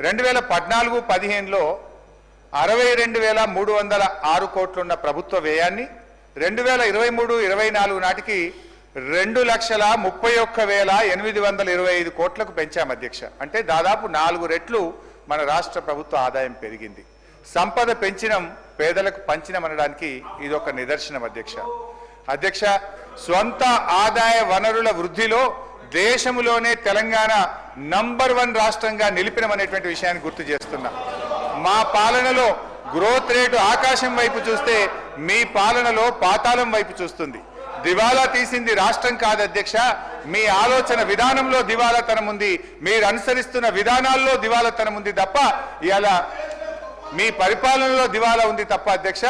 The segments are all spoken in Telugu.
2014-15లో 62,306 కోట్లున్న ప్రభుత్వ వ్యయాన్ని 2023-24 నాటికి 2,31,825 కోట్లకు పెంచాం అధ్యక్ష. అంటే దాదాపు 4 రెట్లు మన రాష్ట్ర ప్రభుత్వ ఆదాయం పెరిగింది. సంపద పెంచినం, పేదలకు పంచినం అనడానికి ఇది ఒక నిదర్శనం అధ్యక్ష. అధ్యక్ష, స్వంత ఆదాయ వనరుల వృద్ధిలో దేశంలోనే తెలంగాణ నంబర్ 1 రాష్ట్రంగా నిలిపినమనేటువంటి విషయాన్ని గుర్తు చేస్తున్నా. మా పాలనలో గ్రోత్ రేటు ఆకాశం వైపు చూస్తే మీ పాలనలో పాతాళం వైపు చూస్తుంది. దివాలా తీసింది రాష్ట్రం కాదు అధ్యక్ష, మీ ఆలోచన విధానంలో దివాలాతనం ఉంది, మీరు అనుసరిస్తున్న విధానాల్లో దివాలాతనం ఉంది తప్ప ఇవాళ మీ పరిపాలనలో దివాలా ఉంది తప్ప అధ్యక్ష,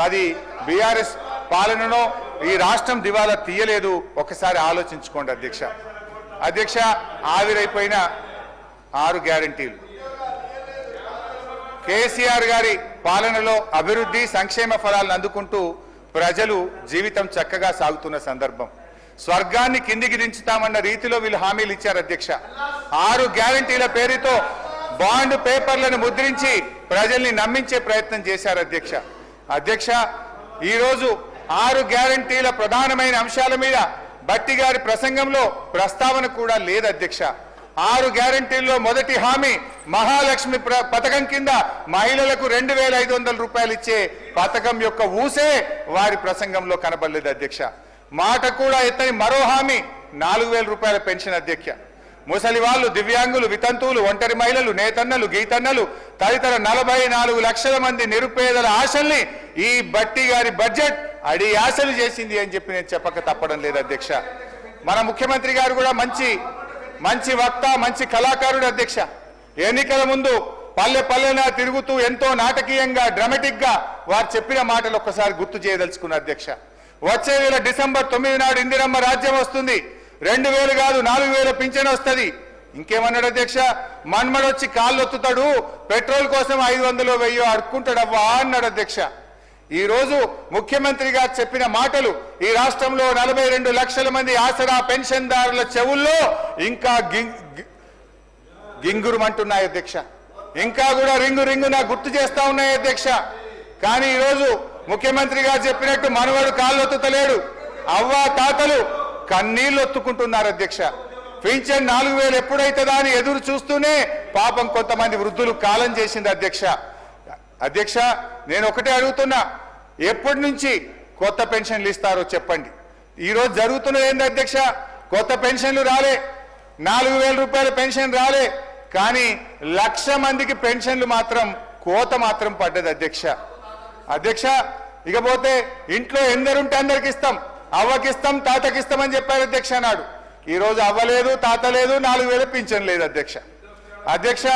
అది బీఆర్ఎస్ పాలనలో ఈ రాష్ట్రం దివాలా తీయలేదు. ఒకసారి ఆలోచించుకోండి అధ్యక్ష. అధ్యక్ష, ఆవిరైపోయిన 6 గ్యారంటీలు. కేసీఆర్ గారి పాలనలో అభివృద్ధి సంక్షేమ ఫలాలను అందుకుంటూ ప్రజలు జీవితం చక్కగా సాగుతున్న సందర్భం. స్వర్గాన్ని కిందికి దించుతామన్న రీతిలో వీళ్ళు హామీలు ఇచ్చారు అధ్యక్ష. 6 గ్యారంటీల పేరుతో బాండ్ పేపర్లను ముద్రించి ప్రజల్ని నమ్మించే ప్రయత్నం చేశారు అధ్యక్ష. అధ్యక్ష, ఈరోజు 6 గ్యారంటీల ప్రధానమైన అంశాల మీద భట్టి గారి ప్రసంగంలో ప్రస్తావన కూడా లేదు అధ్యక్ష. 6 గ్యారంటీల్లో మొదటి హామీ మహాలక్ష్మి పథకం కింద మహిళలకు 2,500 రూపాయలు ఇచ్చే పథకం యొక్క ఊసే వారి ప్రసంగంలో కనబడలేదు అధ్యక్ష. మాట కూడా ఎత్తని మరో హామీ 4,000 రూపాయల పెన్షన్ అధ్యక్ష. ముసలి వాళ్ళు, దివ్యాంగులు, వితంతువులు, ఒంటరి మహిళలు, నేతన్నలు, గీతన్నలు తదితర 44 లక్షల మంది నిరుపేదల ఆశల్ని ఈ భట్టి గారి బడ్జెట్ అడి ఆశలు చేసింది అని చెప్పి నేను చెప్పక తప్పడం లేదు అధ్యక్ష. మన ముఖ్యమంత్రి గారు కూడా మంచి వక్త, మంచి కళాకారుడు అధ్యక్ష. ఎన్నికల ముందు పల్లె పల్లెనా తిరుగుతూ ఎంతో నాటకీయంగా, డ్రామాటిక్ గా వారు చెప్పిన మాటలు ఒక్కసారి గుర్తు చేయదలుచుకున్న అధ్యక్ష. వచ్చే నెల డిసెంబర్ 9 నాడు ఇందిరమ్మ రాజ్యం వస్తుంది, 2,000 కాదు 4,000 పింఛన్ వస్తుంది. ఇంకేమన్నాడు అధ్యక్ష, మన్మడొచ్చి కాళ్ళు ఒత్తుతాడు, పెట్రోల్ కోసం 500 1000 అడుక్కుంటాడవ్వా అన్నాడు అధ్యక్ష. ఈ రోజు ముఖ్యమంత్రి గారు చెప్పిన మాటలు ఈ రాష్ట్రంలో 42 లక్షల మంది ఆసరా పెన్షన్దారుల చెవుల్లో ఇంకా గింగురుమంటున్నాయి అధ్యక్ష. ఇంకా కూడా రింగున గుర్తు చేస్తా ఉన్నాయి అధ్యక్ష. కానీ ఈరోజు ముఖ్యమంత్రి గారు చెప్పినట్టు మనవడు కాళ్ళు ఒత్తుతలేడు, అవ్వ తాతలు కన్నీళ్లు ఒత్తుకుంటున్నారు అధ్యక్ష. పింఛన్ 4,000 ఎప్పుడైతుందా అని ఎదురు చూస్తూనే పాపం కొంతమంది వృద్ధులు కాలం చేసింది అధ్యక్ష. అధ్యక్ష, నేను ఒకటే అడుగుతున్నా, ఎప్పటి నుంచి కొత్త పెన్షన్లు ఇస్తారో చెప్పండి. ఈరోజు జరుగుతున్నది ఏంది అధ్యక్ష, కొత్త పెన్షన్లు రాలే, 4,000 రూపాయల పెన్షన్ రాలే, కానీ 1,00,000 మందికి పెన్షన్లు మాత్రం కోత మాత్రం పడ్డది అధ్యక్ష. అధ్యక్ష, ఇకపోతే ఇంట్లో ఎందరుంటే అందరికి ఇస్తాం, అవ్వకిస్తాం, తాతకిస్తామని చెప్పారు అధ్యక్ష నాడు. ఈరోజు అవ్వలేదు, తాత లేదు, 4,000 పింఛన్ లేదు అధ్యక్ష. అధ్యక్ష,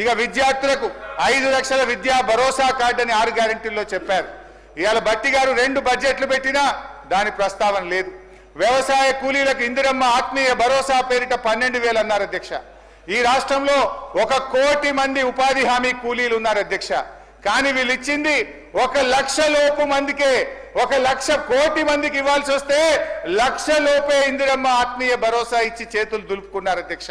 ఇక విద్యార్థులకు 5 లక్షల విద్యా భరోసా కార్డు అని 6 గ్యారెంటీల్లో చెప్పారు. ఇవాళ భట్టి గారు 2 బడ్జెట్లు పెట్టినా దాని ప్రస్తావన లేదు. వ్యవసాయ కూలీలకు ఇందిరమ్మ ఆత్మీయ భరోసా పేరిట 12,000 అన్నారు అధ్యక్ష. ఈ రాష్ట్రంలో 1 కోటి మంది ఉపాధి హామీ కూలీలు ఉన్నారు అధ్యక్ష. కానీ వీళ్ళు ఇచ్చింది 1,00,000 లోపు మందికే. 1,00,000 కోటి మందికి ఇవ్వాల్సి వస్తే 1,00,000 లోపే ఇందిరమ్మ ఆత్మీయ భరోసా ఇచ్చి చేతులు దులుపుకున్నారు అధ్యక్ష.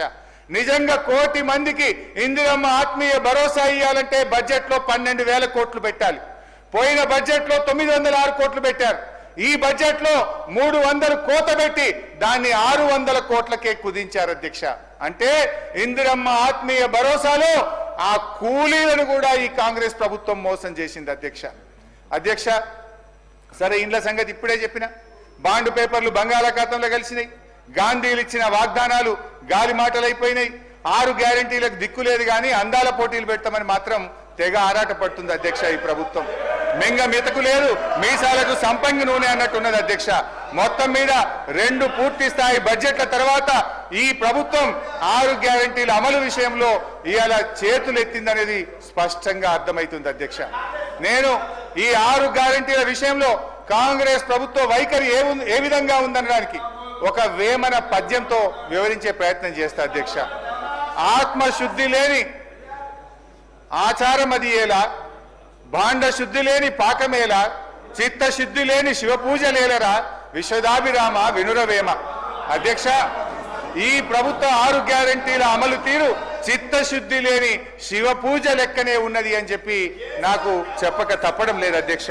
నిజంగా కోటి మందికి ఇందిరమ్మ ఆత్మీయ భరోసా ఇవ్వాలంటే బడ్జెట్ లో 12,000 కోట్లు పెట్టాలి. పోయిన బడ్జెట్ లో 906 కోట్లు పెట్టారు. ఈ బడ్జెట్ లో 300 కోత పెట్టి దాన్ని 600 కోట్లకే కుదించారు అధ్యక్ష. అంటే ఇందిరమ్మ ఆత్మీయ భరోసాలో ఆ కూలీలను కూడా ఈ కాంగ్రెస్ ప్రభుత్వం మోసం చేసింది అధ్యక్ష. అధ్యక్ష, సరే ఇండ్ల సంగతి ఇప్పుడే చెప్పిన, బాండ్ పేపర్లు బంగాళాఖాతంలో కలిసినాయి, గాంధీలు ఇచ్చిన వాగ్దానాలు గాలి మాటలైపోయినాయి, 6 గ్యారంటీలకు దిక్కు లేదు కానీ అందాల పోటీలు పెడతామని మాత్రం తెగ ఆరాట పడుతుంది అధ్యక్ష. ఈ ప్రభుత్వం మింగ మితకు లేదు, మీసాలకు సంపంగి నూనె అన్నట్టున్నది అధ్యక్ష. మొత్తం మీద 2 పూర్తి స్థాయి బడ్జెట్ల తర్వాత ఈ ప్రభుత్వం 6 గ్యారంటీల అమలు విషయంలో ఇవాళ చేతులు ఎత్తిందనేది స్పష్టంగా అర్థమవుతుంది అధ్యక్ష. నేను ఈ 6 గ్యారంటీల విషయంలో కాంగ్రెస్ ప్రభుత్వ వైఖరి ఏ విధంగా ఉందనడానికి ఒక వేమన పద్యంతో వివరించే ప్రయత్నం చేస్తా అధ్యక్ష. ఆత్మశుద్ధి లేని ఆచారం అది ఎలా, భాండ శుద్ధి లేని పాకమేలా, చిత్తశుద్ధి లేని శివపూజలేలరా, విశ్వదాభిరామ వినురవేమ. అధ్యక్ష, ఈ ప్రభుత్వ 6 గ్యారంటీల అమలు తీరు చిత్తశుద్ధి లేని శివ పూజ లెక్కనే ఉన్నది అని చెప్పి నాకు చెప్పక తప్పడం లేదు అధ్యక్ష.